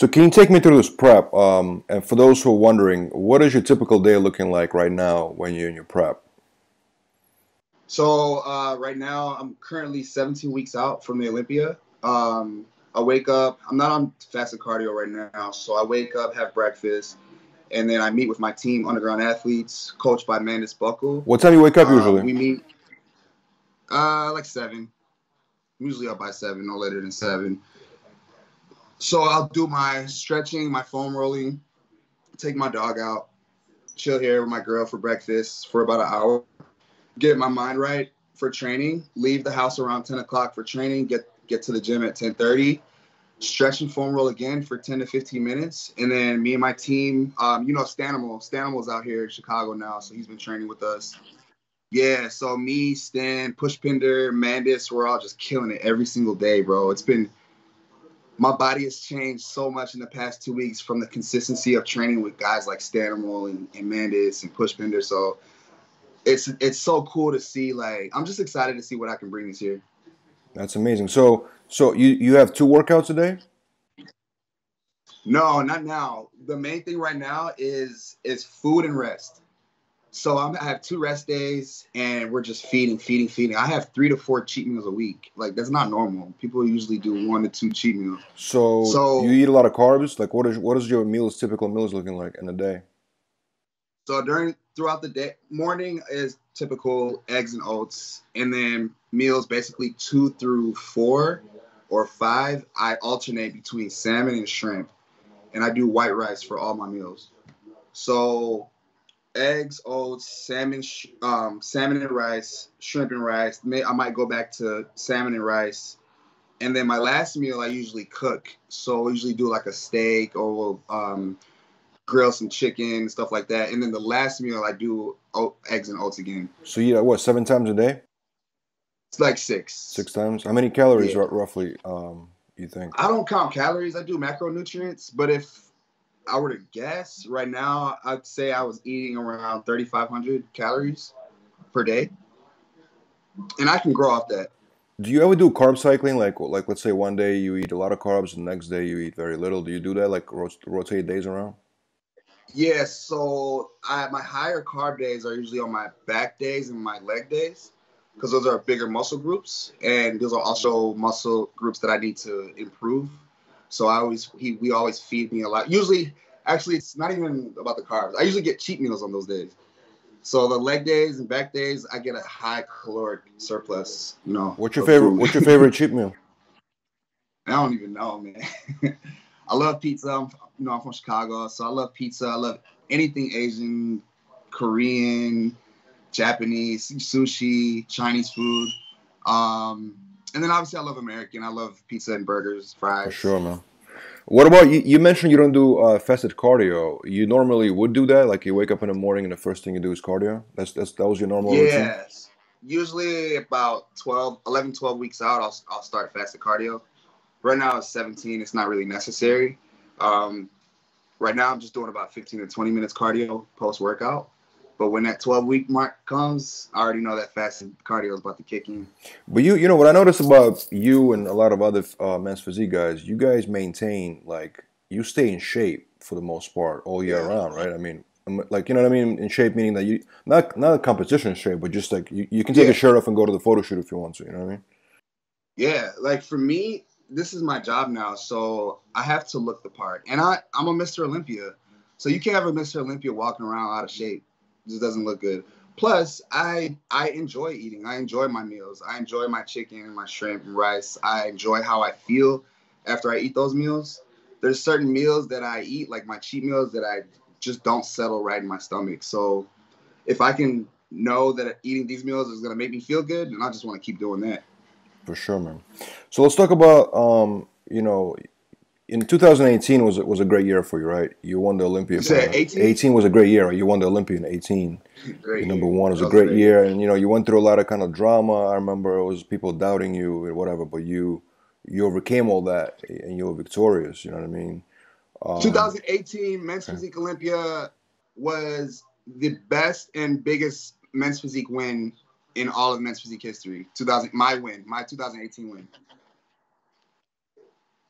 So can you take me through this prep? And for those who are wondering, what is your typical day looking like right now when you're in your prep? So right now, I'm currently 17 weeks out from the Olympia. I wake up. I'm not on fasted cardio right now, so I wake up, have breakfast, and then I meet with my team, Underground Athletes, coached by Mandis Buckle. What time you wake up usually? We meet like 7. I'm usually up by 7, no later than 7. So I'll do my stretching, my foam rolling, take my dog out, chill here with my girl for breakfast for about an hour, get my mind right for training, leave the house around 10 o'clock for training, get to the gym at 10:30, stretch and foam roll again for 10 to 15 minutes. And then me and my team, Stanimal's out here in Chicago now, so he's been training with us. Yeah, so me, Stan, Pushpinder, Mandis, we're all just killing it every single day, bro. My body has changed so much in the past 2 weeks from the consistency of training with guys like Stanimal and Mandis and Pushpinder. So it's so cool to see. Like, I'm just excited to see what I can bring this year. That's amazing. So you have 2 workouts a day? No, not now. The main thing right now is food and rest. So I have 2 rest days, and we're just feeding. I have 3 to 4 cheat meals a week. Like, that's not normal. People usually do 1 to 2 cheat meals. So you eat a lot of carbs? Like, what is your typical meals looking like in a day? So throughout the day, morning is typical eggs and oats, and then meals basically 2 through 4 or 5. I alternate between salmon and shrimp, and I do white rice for all my meals. So eggs, oats, salmon and rice, shrimp and rice. I might go back to salmon and rice. And then my last meal, I usually cook. So I usually do like a steak or grill some chicken, stuff like that. And then the last meal, I do eggs and oats again. So you eat what, 7 times a day? It's like 6. 6 times? How many calories Yeah. roughly you think? I don't count calories. I do macronutrients. But if I were to guess right now, I'd say I was eating around 3,500 calories per day. And I can grow off that. Do you ever do carb cycling? Like let's say one day you eat a lot of carbs, and the next day you eat very little. Do you do that? Like rotate days around? Yeah, so my higher carb days are usually on my back days and my leg days because those are bigger muscle groups, and those are also muscle groups that I need to improve. So we always feed me a lot. Usually, actually, it's not even about the carbs. I usually get cheat meals on those days. So the leg days and back days, I get a high caloric surplus. What's your favorite? What's your favorite cheat meal? I don't even know, man. I love pizza. I'm from Chicago, so I love pizza. I love anything Asian, Korean, Japanese, sushi, Chinese food. And then obviously I love American. I love pizza and burgers, fries. For sure, man. What about you? You mentioned you don't do fasted cardio. You normally would do that, like you wake up in the morning and the first thing you do is cardio. That was your normal routine. Yes. Usually about 11, 12 weeks out, I'll start fasted cardio. Right now it's 17. It's not really necessary. Right now I'm just doing about 15 to 20 minutes cardio post workout. But when that 12-week mark comes, I already know that fasted cardio is about to kick in. But you know what I noticed about you and a lot of other men's physique guys, you guys maintain, like, you stay in shape for the most part all year round, right? I mean, like, you know what I mean? In shape meaning that you not a competition shape, but just like you can take a shirt off and go to the photo shoot if you want to. You know what I mean? Yeah, like for me, this is my job now, so I have to look the part. And I'm a Mr. Olympia, so you can't have a Mr. Olympia walking around out of shape. It just doesn't look good. Plus, I enjoy eating. I enjoy my meals. I enjoy my chicken, my shrimp, and rice. I enjoy how I feel after I eat those meals. There's certain meals that I eat, like my cheat meals, that I just don't settle right in my stomach. So if I can know that eating these meals is going to make me feel good, then I just want to keep doing that. For sure, man. So let's talk about, in 2018 was a great year for you, right? You won the Olympia. You said 18? 18 was a great year, right? You won the Olympia in 18. Great Number year. one was a great year, and you went through a lot of kind of drama. I remember it was people doubting you and whatever, but you overcame all that and you were victorious. You know what I mean? 2018 Men's Physique Olympia was the best and biggest men's physique win in all of men's physique history. My 2018 win.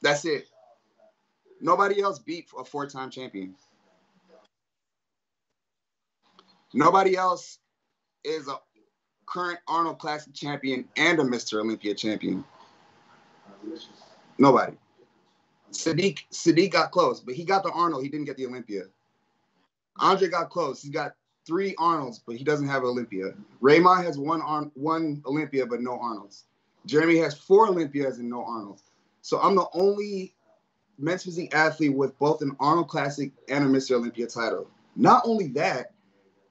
That's it. Nobody else beat a 4-time champion. Nobody else is a current Arnold Classic champion and a Mr. Olympia champion. Nobody. Sadiq got close, but he got the Arnold. He didn't get the Olympia. Andre got close. He's got 3 Arnolds, but he doesn't have Olympia. Raymond has one Olympia, but no Arnolds. Jeremy has 4 Olympias and no Arnolds. So I'm the only men's physique athlete with both an Arnold Classic and a Mr. Olympia title. Not only that,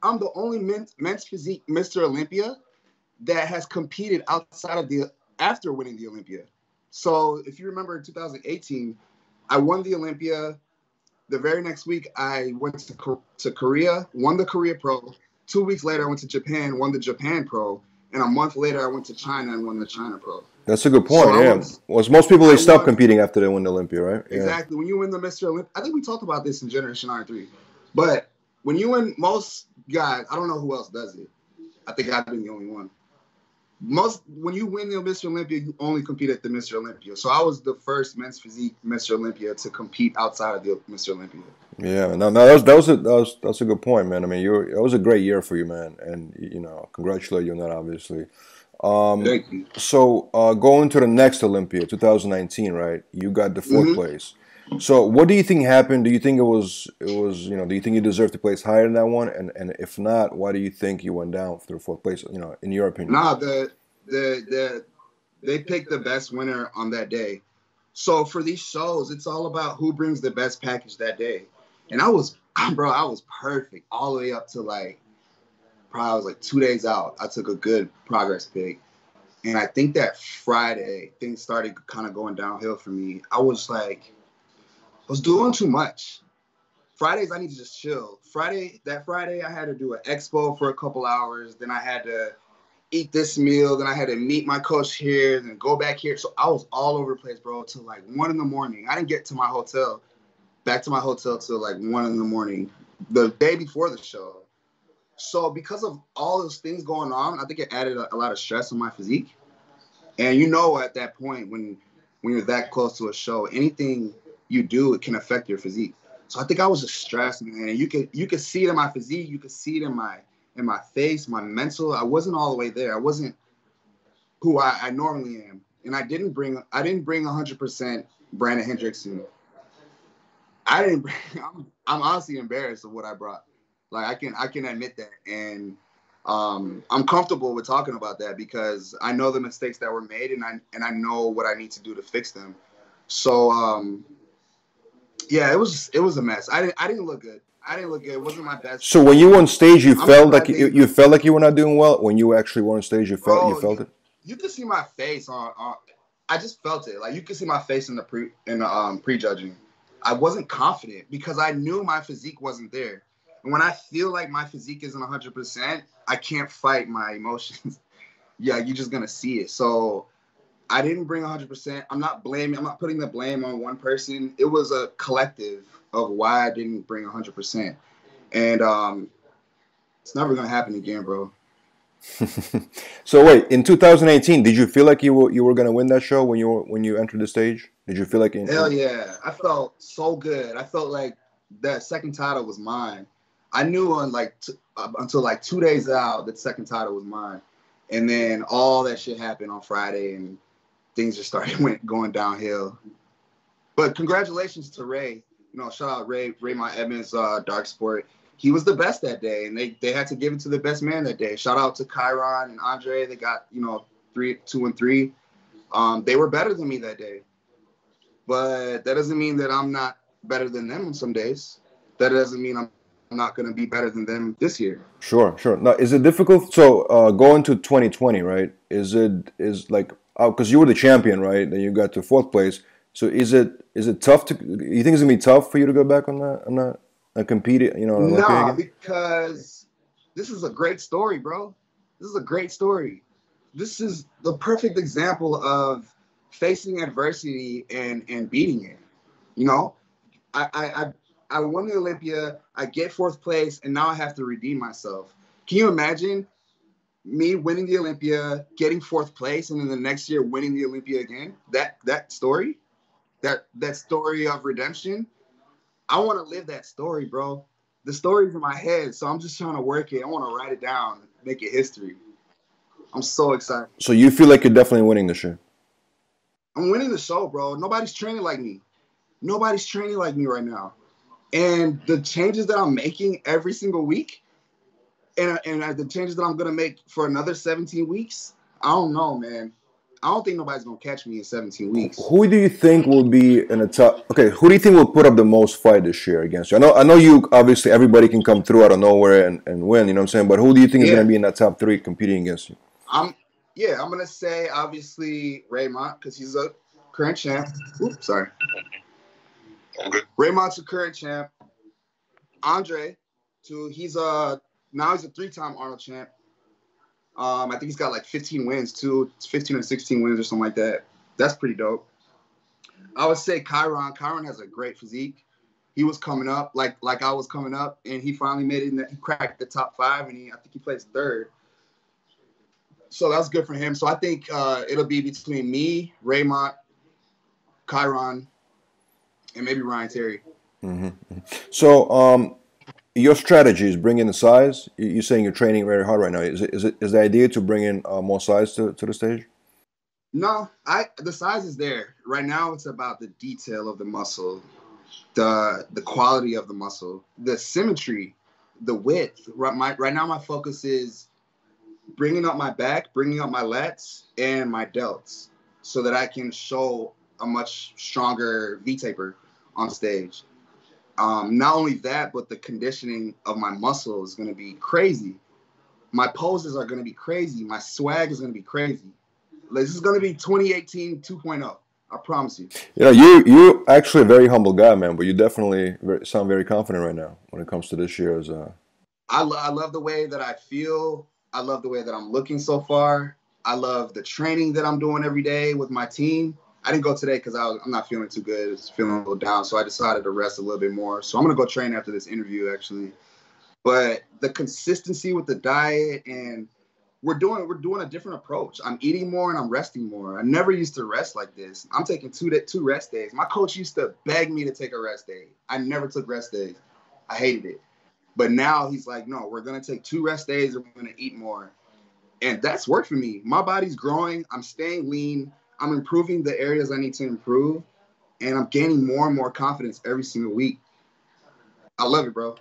I'm the only men's physique Mr. Olympia that has competed outside of after winning the Olympia. So if you remember in 2018, I won the Olympia. The very next week, I went to Korea, won the Korea Pro. 2 weeks later, I went to Japan, won the Japan Pro. And a month later, I went to China and won the China Pro. That's a good point, so most people, they stop competing after they win the Olympia, right? Exactly. When you win the Mr. Olympia, I think we talked about this in Generation R3. But when you win, most guys, I don't know who else does it. I think I've been the only one. When you win the Mr. Olympia, you only compete at the Mr. Olympia. So I was the first men's physique Mr. Olympia to compete outside of the Mr. Olympia. Yeah, no, that's a good point, man. I mean, it was a great year for you, man, and congratulate you on that, obviously. Thank you. So going to the next Olympia, 2019, right? You got the 4th place. So what do you think happened? Do you think it was do you think you deserved to place higher than that one? And if not, why do you think you went down through 4th place? In your opinion? Nah, they picked the best winner on that day. So for these shows, it's all about who brings the best package that day. And I was perfect all the way up to probably 2 days out. I took a good progress pick. And I think that Friday, things started kind of going downhill for me. I was doing too much. Fridays, I need to just chill. That Friday, I had to do an expo for a couple hours. Then I had to eat this meal. Then I had to meet my coach here and go back here. So I was all over the place, bro, till 1 in the morning. I didn't get to back to my hotel till 1 in the morning, the day before the show. So because of all those things going on, I think it added a lot of stress on my physique. And at that point, when you're that close to a show, anything you do, it can affect your physique. So I think I was just stressed, man. And you could see it in my physique. You could see it in my face, my mental. I wasn't all the way there. I wasn't who I normally am. And I didn't bring 100% Brandon Hendrickson. I'm honestly embarrassed of what I brought. I can admit that. And I'm comfortable with talking about that because I know the mistakes that were made and I know what I need to do to fix them. So yeah, it was a mess. I didn't look good. It wasn't my best. So when you were on stage, you felt like you were not doing well. When you actually were on stage, you felt it. You could see my face on. I just felt it. You could see my face in the prejudging. I wasn't confident because I knew my physique wasn't there. And when I feel like my physique isn't 100%, I can't fight my emotions. Yeah, you're just gonna see it. So I didn't bring 100%. I'm not putting the blame on one person. It was a collective of why I didn't bring 100%. And it's never going to happen again, bro. So wait, in 2018, did you feel like you were going to win that show when you entered the stage? Did you feel like Hell yeah. I felt so good. I felt like that second title was mine. I knew until 2 days out that second title was mine. And then all that shit happened on Friday and things just going downhill. But congratulations to Ray. Shout out Raymond Edmonds, Dark Sport. He was the best that day, and they had to give it to the best man that day. Shout out to Chiron and Andre. They got 2 and 3. They were better than me that day, but that doesn't mean that I'm not better than them some days. That doesn't mean I'm not going to be better than them this year. Sure. Now, is it difficult? So going to 2020, right? Is because you were the champion, right? Then you got to 4th place. So is it tough to? You think it's gonna be tough for you to go back on that and compete? No, because this is a great story, bro. This is a great story. This is the perfect example of facing adversity and beating it. I won the Olympia. I get 4th place, and now I have to redeem myself. Can you imagine me winning the Olympia, getting 4th place, and then the next year winning the Olympia again? That story. that story of redemption. I want to live that story, bro. The story's in my head, so I'm just trying to work it. I want to write it down, make it history. I'm so excited. So you feel like you're definitely winning this year? I'm winning the show, bro. Nobody's training like me. Nobody's training like me right now. And the changes that I'm making every single week, and the changes that I'm gonna make for another 17 weeks, I don't know, man. I don't think nobody's gonna catch me in 17 weeks. Who do you think will be in the top? Okay, who do you think will put up the most fight this year against you? I know you. Obviously, everybody can come through out of nowhere and win. You know what I'm saying? But who do you think is going to be in that top three competing against you? I'm gonna say obviously Raymond because he's a current champ. Oops, sorry. Okay. Raymond's a current champ. Andre, too. Now he's a 3-time Arnold champ. I think he's got like 15 wins too. It's 15 or 16 wins or something like that. That's pretty dope. I would say Chiron. Chiron has a great physique. He was coming up like I was coming up, and he finally made it. He cracked the top 5, and I think he placed 3rd. So that's good for him. So I think it'll be between me, Raymond, Chiron, and maybe Ryan Terry. Mm-hmm. So your strategy is bringing the size. You're saying you're training very hard right now. Is the idea to bring in more size to the stage? No, the size is there. Right now it's about the detail of the muscle, the quality of the muscle, the symmetry, the width. Right now my focus is bringing up my back, bringing up my lats and my delts so that I can show a much stronger V-taper on stage. Not only that, but the conditioning of my muscle is going to be crazy. My poses are going to be crazy. My swag is going to be crazy. This is going to be 2018 2.0. I promise you. You're actually a very humble guy, man, but you definitely sound very confident right now when it comes to this year's. I love the way that I feel. I love the way that I'm looking so far. I love the training that I'm doing every day with my team. I didn't go today because I'm not feeling too good. I was feeling a little down, so I decided to rest a little bit more. So I'm going to go train after this interview, actually. But the consistency with the diet, and we're doing a different approach. I'm eating more and I'm resting more. I never used to rest like this. I'm taking two rest days. My coach used to beg me to take a rest day. I never took rest days. I hated it. But now he's like, no, we're going to take 2 rest days and we're going to eat more. And that's worked for me. My body's growing. I'm staying lean. I'm improving the areas I need to improve. And I'm gaining more and more confidence every single week. I love it, bro.